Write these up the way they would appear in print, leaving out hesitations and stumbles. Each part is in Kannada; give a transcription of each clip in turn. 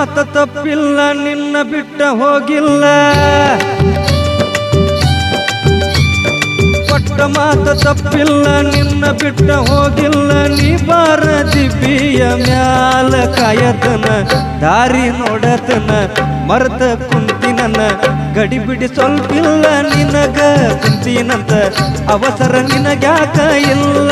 ಮಾತ ತಪ್ಪಿಲ್ಲ ನಿನ್ನ ಬಿಟ್ಟ ಹೋಗಿಲ್ಲ ಕೊಟ್ಟ ಮಾತ ತಪ್ಪಿಲ್ಲ ನಿನ್ನ ಬಿಟ್ಟ ಹೋಗಿಲ್ಲ ನೀ ಬಾರ ದಿಬ್ಬಿಯ ಮ್ಯಾಲ ಕಾಯತನ ದಾರಿ ನೋಡತನ ಮರೆತ ಕುಂತಿನನ್ನ ಗಡಿ ಬಿಡಿ ಸ್ವಲ್ಪಿಲ್ಲ ನಿನಗ ಕುಂತಿನಂತ ಅವಸರ ನಿನಗ್ಯಾಕ ಇಲ್ಲ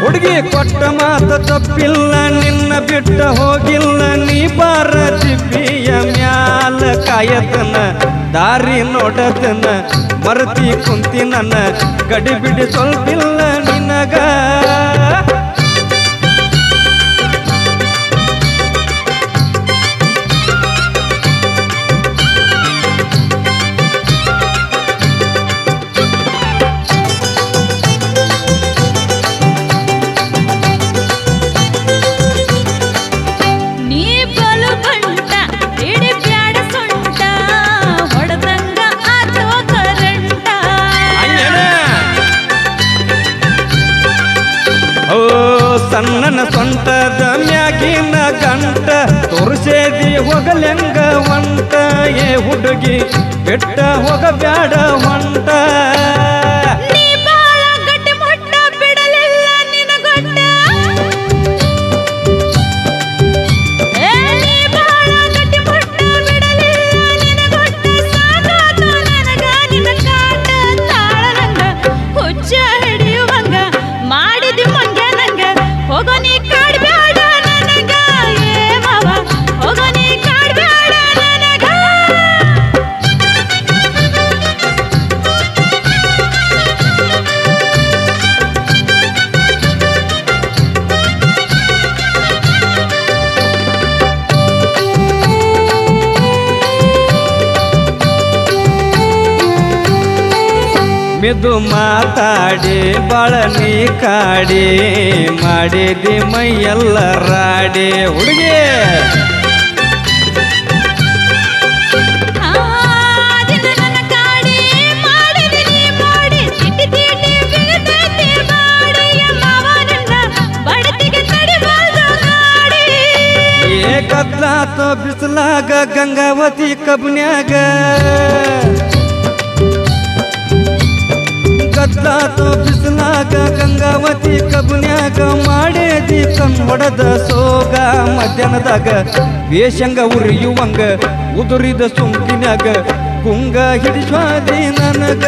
ಹುಡುಗಿ ಕೊಟ್ಟ ಮಾತ ತಪ್ಪಿಲ್ಲ ನಿನ್ನ ಬಿಟ್ಟ ಹೋಗಿಲ್ಲ ನೀ ಬಾರ ದಿಬ್ಬಿಯ ಮ್ಯಾಲ ಕಾಯತನ ದಾರಿ ನೋಡತನ ಮರತಿ ಕುಂತಿ ನನ್ನ ಗಡಿ ಬಿಡಿ ಸ್ವಲ್ಪಿಲ್ಲ ನಿನಗ ಸಣ್ಣನ ಸೊಂಟದ ಮ್ಯಾಗಿನ ಗಂಟ ತೋರ್ಸೇದಿ ಹೋಗಲೆಂಗ ಹೊಂಟ ಏ ಹುಡುಗಿ ಬೆಟ್ಟ ಹೋಗಬ್ಯಾಡ ಹೊಂಟ ಮಿದು ಮಾತಾಡಿ ಬಳನಿ ಕಾಡಿ ಮಾಡಿದಿ ಮೈಯೆಲ್ಲ ರಾಡಿ ಹುಡುಗಿ ಏಕದ್ಲಾತ ಬಿಸಲಾಗ ಗಂಗಾವತಿ ಕಬ್ನ್ಯಾಗ ಗದ್ದಾತ ಬಿಸಲಾಗ ಗಂಗಾವತಿ ಕಬ್ನ್ಯಾಗ ಮಾಡೇದಿ ಕಣ್ವಡದ ಸೋಗ ಮಧ್ಯಾಹ್ನದಾಗ ವೇಷಂಗ ಉರಿಯುವಂಗ ಉದುರಿದ ಸುಂಕಿನ್ಯಾಗ ಗುಂಗ ಹಿಡಿಸ್ವಾದಿ ನನಗ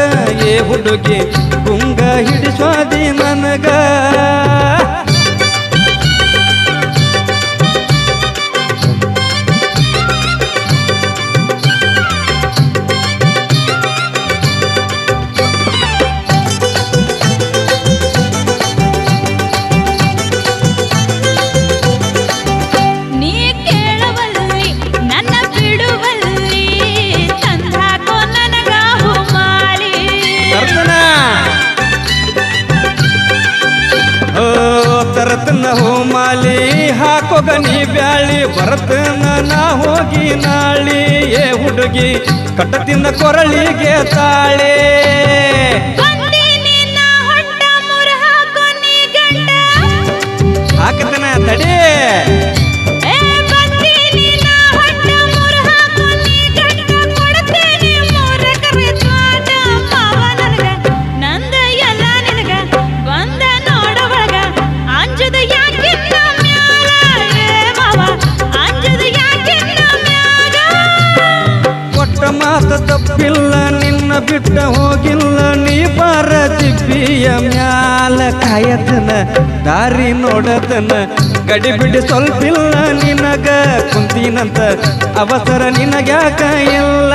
ಏ ಹುಡುಗಿ ಗುಂಗ ಹಿಡಿಸ್ವಾದಿ ನನಗ ತರತನ ಹೋಮಾಲಿ ಹಾಕೋಗನಿ ಬ್ಯಾಳಿ ಬರತನ ನಾ ಹೋಗಿ ನಾಳಿ ಏ ಹುಡುಗಿ ಕಟ್ಟತಿನ ಕೊರಳಿಗೆ ತಾಳೆ ಹಾಕತನ ತಡಿ ಮಾತ ತಪ್ಪಿಲ್ಲ ನಿನ್ನ ಬಿಟ್ಟ ಹೋಗಿಲ್ಲ ನೀ ಬಾರ ದಿಬ್ಬಿಯ ಮ್ಯಾಲ ಕಾಯತನ ದಾರಿ ನೋಡತನ ಗಡಿ ಬಿಡಿ ಸ್ವಲ್ಪಿಲ್ಲ ನಿನಗ ಕುಂತಿನಂತ ಅವಸರ ನಿನಗ್ಯಾಕ ಇಲ್ಲ